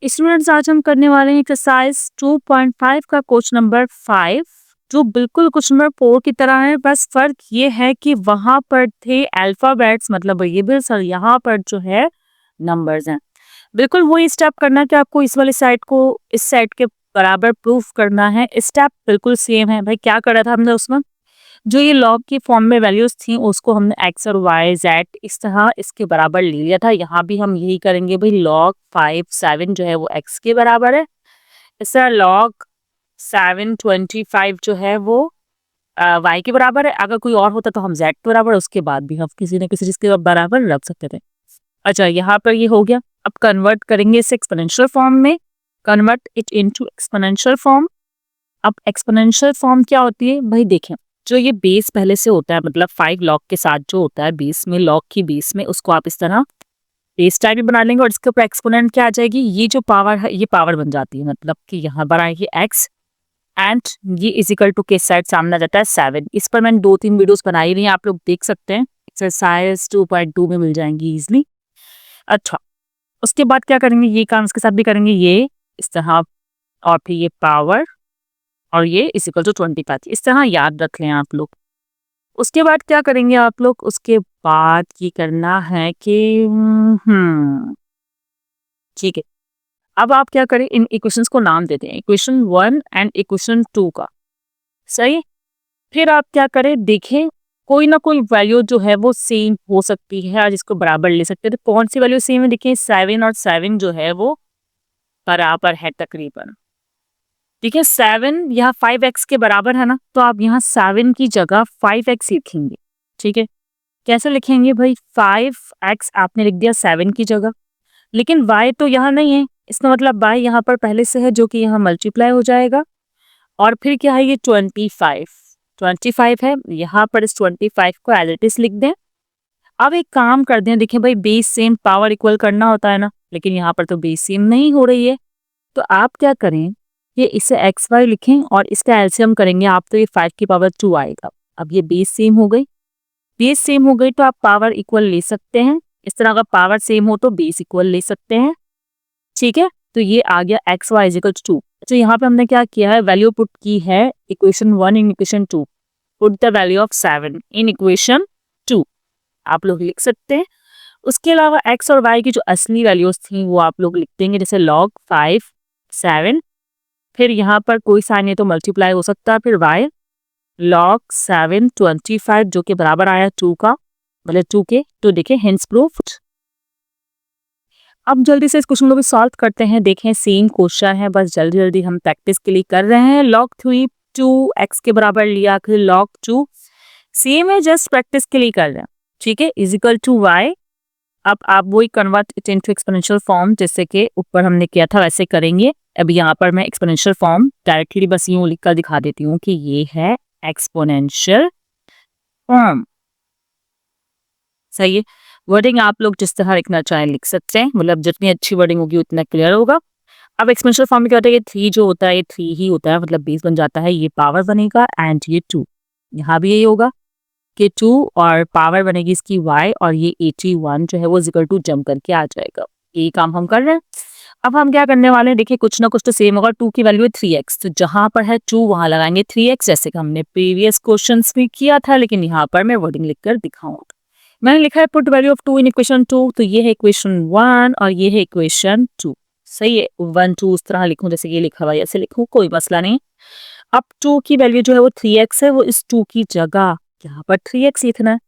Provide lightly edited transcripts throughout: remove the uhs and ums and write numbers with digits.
Students आज हम करने वाले हैं एक्सरसाइज 2.5 का क्वेश्चन नंबर 5 जो बिल्कुल क्वेश्चन नंबर 4 की तरह है। बस फर्क ये है कि वहां पर थे अल्फाबेट्स मतलब वेरिएबल्स और यहाँ पर जो है नंबर्स हैं। बिल्कुल वही स्टेप करना है कि आपको इस वाले साइड को इस साइड के बराबर प्रूफ करना है। स्टेप बिल्कुल सेम है। भाई क्या करा था हमने उसमें, जो ये लॉग की फॉर्म में वैल्यूज थी उसको हमने एक्स और वाई जेड इस तरह इसके बराबर ले लिया था। यहाँ भी हम यही करेंगे। भाई लॉग 5 7 जो है वो एक्स के बराबर है। इस तरह लॉग 7 25 जो है वो वाई के बराबर है। अगर कोई और होता तो हम जेड के बराबर, उसके बाद भी हम किसी न किसी चीज के बराबर रख सकते थे। अच्छा यहाँ पर ये हो गया। अब कन्वर्ट करेंगे इसे एक्सपोनेंशियल फॉर्म में। Convert it into exponential form. अब एक्सपोनेंशियल फॉर्म क्या होती है भाई, देखें जो ये बेस पहले से होता है मतलब 5 लॉग के साथ जो होता है बेस में, लॉग की बेस में, उसको आप इस तरह बेस टाइप भी बना लेंगे और इसके ऊपर एक्सपोनेंट क्या आ जाएगी, ये जो पावर है ये पावर बन जाती है। मतलब कि यहाँ पर आएगी एक्स एंड ये इजिकल टू के साइड सामने आ जाता है 7। इस पर मैंने 2-3 वीडियोस बनाई हुई हैं, आप लोग देख सकते हैं। एक्सरसाइज 2.2 में मिल जाएंगी इजिली। अच्छा उसके बाद क्या करेंगे, ये काम इसके साथ भी करेंगे, ये इस तरह और फिर ये पावर और ये इज इक्वल टू 25 इस तरह याद रख लें आप लोग। उसके बाद क्या करेंगे आप लोग, उसके बाद ये करना है कि ठीक है। अब आप क्या करें, इन इक्वेशंस को नाम देते हैं, इक्वेशन 1 एंड इक्वेशन 2 का। सही। फिर आप क्या करें, देखें कोई ना कोई वैल्यू जो है वो सेम हो सकती है और इसको बराबर ले सकते हैं। तो कौन सी वैल्यू सेम है, देखिए 7 और 7 जो है वो बराबर है तकरीबन। ठीक है 7 यहाँ 5x के बराबर है ना, तो आप यहाँ 7 की जगह 5x लिखेंगे। ठीक है कैसे लिखेंगे भाई, 5x आपने लिख दिया 7 की जगह, लेकिन y तो यहाँ नहीं है, इसका मतलब y यहाँ पर पहले से है जो कि यहाँ मल्टीप्लाई हो जाएगा। और फिर क्या है, ये 25 है, यहाँ पर इस 25 को एज इट इज लिख दें। अब एक काम कर दें, देखिए भाई बेस सेम पावर इक्वल करना होता है ना, लेकिन यहाँ पर तो बेस सेम नहीं हो रही है। तो आप क्या करें, ये इसे एक्स वाई लिखें और इसका एलसीएम करेंगे आप, तो ये 5 की पावर 2 आएगा। अब ये बेस सेम हो गई, बेस सेम हो गई तो आप पावर इक्वल ले सकते हैं। इस तरह अगर पावर सेम हो तो बेस इक्वल ले सकते हैं। ठीक है तो ये आ गया एक्स वाई इजिकल 2। तो यहाँ पे हमने क्या किया है, वैल्यू पुट की है equation 1 in equation 2। Put the value of 7 in equation 2 आप लोग लिख सकते हैं। उसके अलावा एक्स और वाई की जो असली वैल्यूज थी वो आप लोग लिख देंगे, जैसे log 5 7, फिर यहाँ पर कोई साइन है तो मल्टीप्लाई हो सकता है, फिर y log 7 25 जो कि बराबर आया 2 का, मतलब 2 के। तो देखें हिंट्स प्रूफ्ड। अब जल्दी से इस क्वेश्चन को भी सॉल्व करते हैं। देखें सेम क्वेश्चन है, बस जल्दी जल्दी हम प्रैक्टिस के लिए कर रहे हैं। log 3 2x के बराबर लिया, फिर log 2 सेम है, जस्ट प्रैक्टिस के लिए कर रहे हैं। ठीक है इजिकल टू y। अब आप वही convert it into exponential form जैसे कि ऊपर हमने किया था वैसे करेंगे। अब यहाँ पर मैं एक्सपोनेंशियल फॉर्म डायरेक्टली बस यूं लिखकर दिखा देती हूँ कि ये है एक्सपोनेंशियल फॉर्म। सही है। वर्डिंग आप लोग जिस तरह लिखना चाहें लिख सकते हैं, मतलब जितनी अच्छी वर्डिंग होगी उतना क्लियर होगा। अब एक्सपोनेंशियल फॉर्म में क्या होता है, ये 3 जो होता है ये 3 ही होता है, मतलब बेस बन जाता है, ये पावर बनेगा एंड ये 2। यहाँ भी यही होगा कि 2 और पावर बनेगी इसकी y और ये 81 जो है वो इक्वल टू जंप करके आ जाएगा। यही काम हम कर रहे हैं। अब हम क्या करने वाले हैं, देखिए कुछ ना कुछ तो सेम होगा। 2 की वैल्यू है 3x, तो जहां पर है 2 वहां लगाएंगे 3x, जैसे कि हमने प्रीवियस क्वेश्चंस में किया था, लेकिन यहाँ पर मैं वर्डिंग लिखकर दिखाऊंगा। मैंने लिखा है put value of 2 in equation 2, तो ये है इक्वेशन 1 और ये है इक्वेशन 2। सही है 1 2 उस तरह लिखूं जैसे ये लिखा हुआ है, ऐसे लिखूं कोई मसला नहीं। अब 2 की वैल्यू जो है वो 3x है, वो इस 2 की जगह यहाँ पर 3x लिखना है।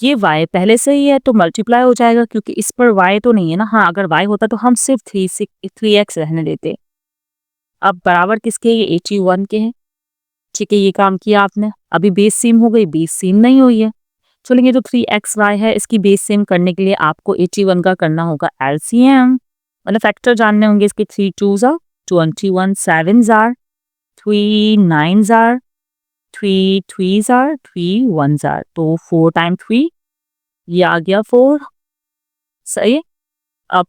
ये y पहले से ही है तो मल्टीप्लाई हो जाएगा, क्योंकि इस पर y तो नहीं है ना। हाँ अगर y होता तो हम सिर्फ 3x रहने देते। अब बराबर किसके, ये 81 के हैं। ठीक है ये काम किया आपने। अभी बेस सेम हो गई, बेस सेम नहीं हुई है। चलेंगे जो 3xy है इसकी बेस सेम करने के लिए आपको 81 का करना होगा एलसीएम, मतलब फैक्टर जानने होंगे इसके। 3 2s are 21, 7s are 3 9s are 3 3s are 3 1s are, तो 4 टाइम 3 ये आ गया 4। सही है। अब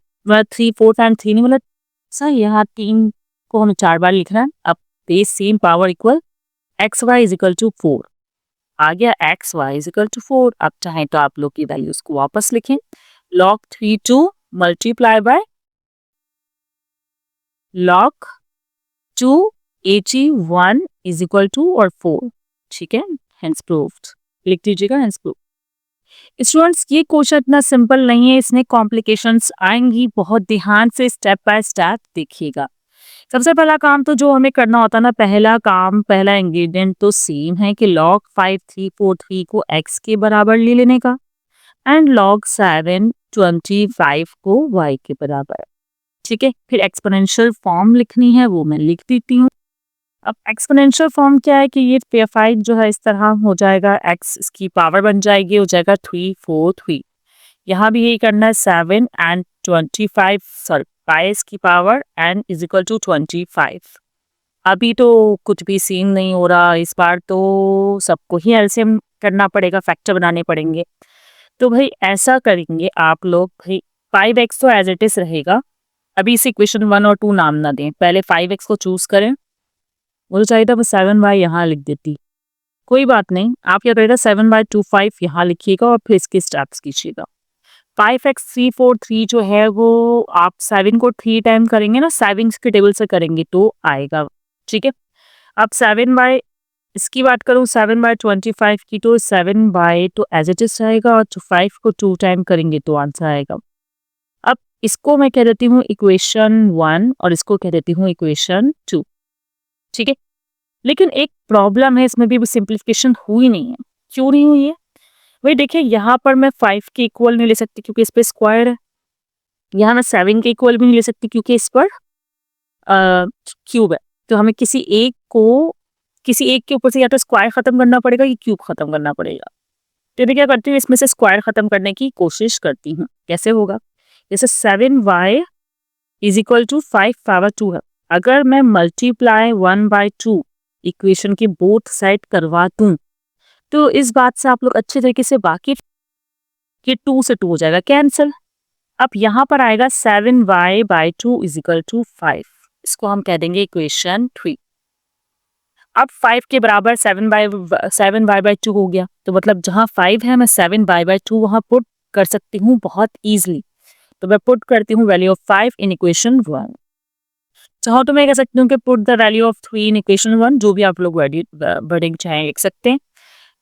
3 4 टाइम 3 नहीं, मतलब सही है। यहाँ 3 को हमें 4 बार लिखना है। अब base same power equal x y is equal to 4 आ गया, x y is equal to 4। अब चाहें तो आप लोग की वैल्यूज को वापस लिखें, log 3 2 multiply by log 2 81 is equal to और 4, ठीक है, हेंस प्रूव्ड, लिख दीजिएगा हेंस प्रूव्ड। स्टूडेंट्स ये क्वेश्चन इतना सिंपल नहीं है, इसमें कॉम्प्लिकेशंस आएंगी, बहुत ध्यान से स्टेप बाय स्टेप देखिएगा। सबसे पहला काम तो जो हमें करना होता है ना, पहला इंग्रेडिएंट तो सेम है कि log 5343 को x के बराबर ले लेने का एंड log 725 को y के बराबर, ठीक है। फिर एक्सपोनेंशियल फॉर्म लिखनी है, वो मैं लिख देती हूँ। अब एक्सपोनेंशियल फॉर्म क्या है कि ये 5 जो है इस तरह हो जाएगा, x इसकी पावर बन जाएगी, हो जाएगा 343। यहाँ भी यही करना है, 7 एंड 25 सॉरी 5 की power and is equal to 25। अभी तो कुछ भी सीन नहीं हो रहा, इस बार तो सबको ही एलसीएम करना पड़ेगा, फैक्टर बनाने पड़ेंगे। तो भाई ऐसा करेंगे आप लोग, भाई 5x तो एज इट इज रहेगा। अभी इस इक्वेशन 1 और 2 नाम ना दें, पहले 5x को चूज करें। मुझे चाहिए था मैं 7y यहाँ लिख देती, कोई बात नहीं, आप क्या करेगा 7/25 यहाँ लिखिएगा और फिर इसके स्टेप्स कीजिएगा। 5x343 जो है वो आप 7 को 3 टाइम करेंगे ना, 7 के टेबल से करेंगे तो आएगा, ठीक है। अब 7 इसकी बात करूँ 7/25 की, तो 7 तो एज इट इज आएगा और 5 को 2 टाइम करेंगे तो आंसर आएगा। अब इसको मैं कह देती हूँ इक्वेशन 1 और इसको कह देती हूँ इक्वेशन 2, ठीक है। लेकिन एक प्रॉब्लम है, इसमें भी सिंप्लीफिकेशन हुई नहीं है। क्यों नहीं हुई है भाई? देखिए यहाँ पर मैं 5 के इक्वल नहीं ले सकती क्योंकि इस पर स्क्वायर है, यहाँ मैं 7 के इक्वल भी नहीं ले सकती क्योंकि इस पर क्यूब है। तो हमें किसी एक के ऊपर से या तो स्क्वायर खत्म करना पड़ेगा या क्यूब खत्म करना पड़ेगा। तो मैं क्या करती हूँ, इसमें से स्क्वायर खत्म करने की कोशिश करती हूँ। कैसे होगा? जैसे 7y is equal to 5 power 2 है, अगर मैं मल्टीप्लाई 1/2 इक्वेशन की बोथ साइड करवा दूं तो इस बात से आप लोग अच्छे तरीके से वाकिफ कि 2 से 2 हो जाएगा कैंसिल। अब यहाँ पर आएगा 7y/2 इज इक्वल टू 5, इसको हम कह देंगे इक्वेशन 3। अब 5 के बराबर 7y/2 हो गया, तो मतलब जहाँ 5 है मैं 7y/2 वहां पुट कर सकती हूँ बहुत इजीली। तो मैं पुट करती हूँ वैल्यू ऑफ 5 इन इक्वेशन 1। चाहो तो मैं कह सकती हूँ कि put the value of 3 in equation 1, जो भी आप लोग वर्डिंग चाहें लिख सकते हैं।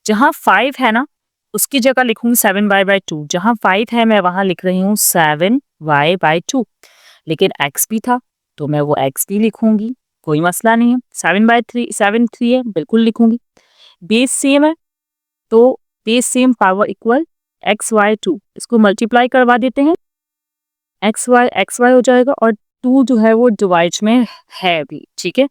जहाँ 5 है ना उसकी जगह लिखूंगी 7y/2, जहाँ 5 है मैं वहां लिख रही हूँ 7y/2, लेकिन x भी था तो मैं वो x भी लिखूंगी, कोई मसला नहीं है। 7/3 है, बिल्कुल लिखूंगी। बेस सेम है तो base same power equal x/2, इसको मल्टीप्लाई करवा देते हैं, x y हो जाएगा और 2 जो है वो डिवाइड में है भी, ठीक है,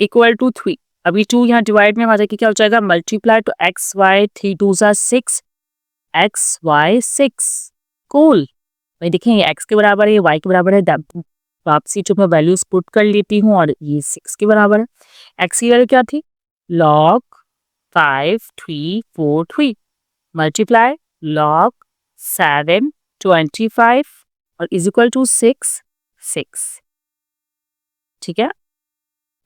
इक्वल टू 3। अभी 2 यहाँ डिवाइड में आ जाएगी, क्या हो जाएगा मल्टीप्लाई, तो xy 3 2 6 xy 6 कूल। भाई देखें ये x के बराबर है, ये y के बराबर है, वापसी जो मैं वैल्यूज पुट कर लेती हूँ और ये 6 के बराबर है। x की वैल्यू क्या थी? log 5343 मल्टीप्लाई log 725 और इज इक्वल टू 6 ठीक है।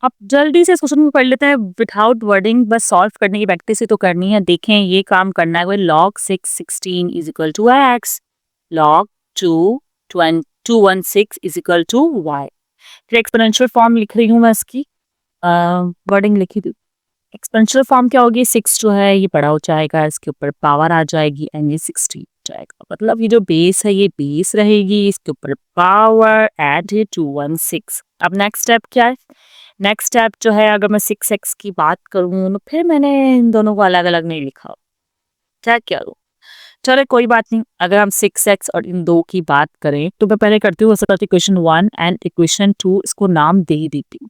अब जल्दी से इस क्वेश्चन को कर लेते हैं विदाउट वर्डिंग, बस सॉल्व करने की प्रैक्टिस ही तो करनी है। देखें ये काम करना है, log 616 is equal to x, log 216 is equal to y। फिर एक्सपोनेंशियल फॉर्म लिख रही हूँ मैं, इसकी वर्डिंग लिखी थी। एक्सपोनेंशियल फॉर्म क्या होगी, 6 जो है ये बड़ा हो जाएगा, इसके ऊपर पावर आ जाएगी एंड ये 16 जाएगा, मतलब ये जो बेस है ये बेस रहेगी, इसके ऊपर पावर एड 216। अब नेक्स्ट स्टेप क्या है? नेक्स्ट स्टेप जो है, अगर मैं 6x की बात करूँ तो फिर मैंने इन दोनों को अलग अलग नहीं लिखा, क्या करूँ? चलो कोई बात नहीं, अगर हम 6x और इन दो की बात करें तो मैं पहले करती हूँ इक्वेशन 1 एंड इक्वेशन 2, इसको नाम दे देती हूँ,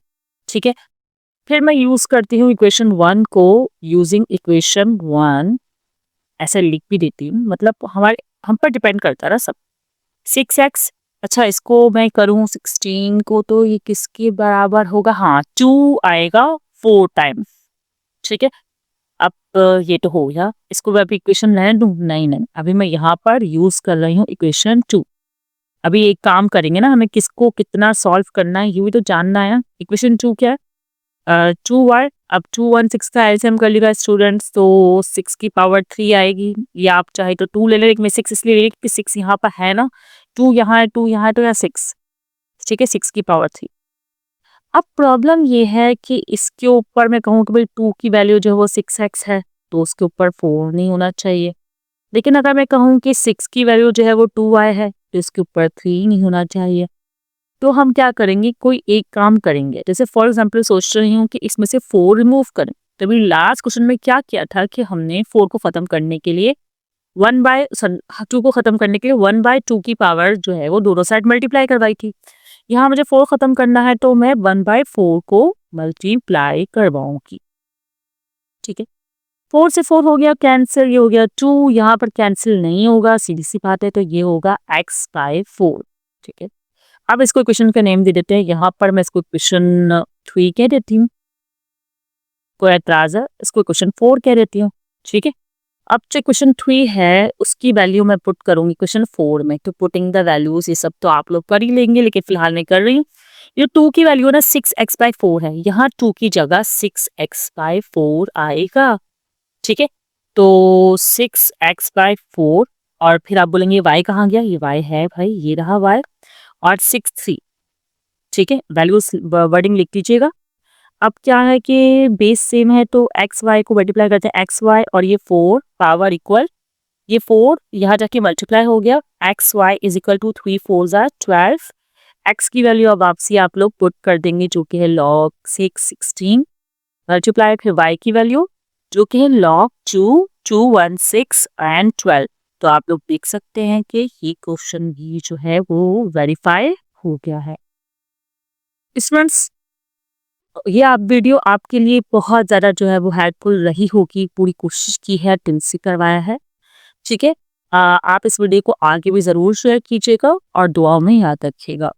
ठीक है। फिर मैं यूज करती हूँ इक्वेशन 1 को, यूजिंग इक्वेशन 1 ऐसे लिख भी देती हूँ, मतलब हम पर डिपेंड करता है ना सब। 6x, अच्छा इसको मैं करूँ 16 को तो ये किसके बराबर होगा? हाँ 2 आएगा 4 टाइम्स, ठीक है। अब ये तो हो गया, इसको मैं अभी इक्वेशन रहने दूँ? नहीं, अभी मैं यहाँ पर यूज कर रही हूँ इक्वेशन 2। अभी एक काम करेंगे ना, हमें किसको कितना सॉल्व करना है ये भी तो जानना है। इक्वेशन 2 क्या है? 2y, अब 216 का एलसीएम कर लेगा स्टूडेंट्स, तो 6 की पावर 3 आएगी, या आप चाहे तो 2 ले लें, लेकिन मैं 6 इसलिए ले क्योंकि 6 यहाँ पर है ना, 2 यहाँ है, 2 यहाँ है, तो यहाँ 6, ठीक है, 6 की पावर 3। अब प्रॉब्लम ये है कि इसके ऊपर मैं कहूँ कि भाई 2 की वैल्यू जो है वो 6x है, तो उसके ऊपर 4 नहीं होना चाहिए। लेकिन अगर मैं कहूँ कि 6 की वैल्यू जो है वो 2y है, तो इसके ऊपर 3 नहीं होना चाहिए। तो हम क्या करेंगे, कोई एक काम करेंगे। जैसे फॉर एग्जांपल सोच रही हूँ कि इसमें से 4 रिमूव करें। तो अभी लास्ट क्वेश्चन में क्या किया था कि हमने 4 को खत्म करने के लिए 2 को खत्म करने के लिए 1/2 की पावर जो है वो दोनों साइड मल्टीप्लाई करवाई थी। यहाँ मुझे 4 खत्म करना है तो मैं 1/4 को मल्टीप्लाई करवाऊंगी। ठीक है, 4 से 4 हो गया कैंसिल, ये हो गया 2, यहाँ पर कैंसिल नहीं होगा, सीधी सी बात है, तो ये होगा x/4। ठीक है, अब इसको क्वेश्चन का नेम दे देते हैं। यहाँ पर मैं इसको क्वेश्चन 3 कह देती हूँ, कोई एतराज है, इसको क्वेश्चन 4 कह देती हूँ। ठीक है, अब जो क्वेश्चन 3 है उसकी वैल्यू मैं पुट करूंगी क्वेश्चन 4 में। तो पुटिंग द वैल्यूज ये सब तो आप लोग कर ही लेंगे, लेकिन फिलहाल मैं कर रही हूँ। ये 2 की वैल्यू ना 6x/4 है, यहाँ 2 की जगह 6x/4 आएगा। ठीक है, तो 6x/4 और फिर आप बोलेंगे y कहाँ गया, ये y है भाई, ये रहा y, और 6 3। ठीक है, वैल्यूज वर्डिंग लिख लीजिएगा। अब क्या है कि बेस सेम है तो एक्स वाई को मल्टीप्लाई करते हैं, एक्स वाई और ये 4 पावर इक्वल, ये 4 यहाँ जाके मल्टीप्लाई हो गया, x y is equal to 3 4 जार 12। एक्स की वैल्यू अब वापसी आप लोग पुट कर देंगे जो कि है log 16 मल्टीप्लाई फिर वाई की वैल्यू जो कि है log 2 216 एंड 12। तो आप लोग देख सकते हैं कि ये क्वेश्चन भी जो है वो वेरीफाई हो गया है। स्टूडेंट्स, ये आप वीडियो आपके लिए बहुत ज़्यादा जो है वो हेल्पफुल रही होगी, पूरी कोशिश की है, दिल से करवाया है। ठीक है, आप इस वीडियो को आगे भी ज़रूर शेयर कीजिएगा और दुआओं में याद रखिएगा।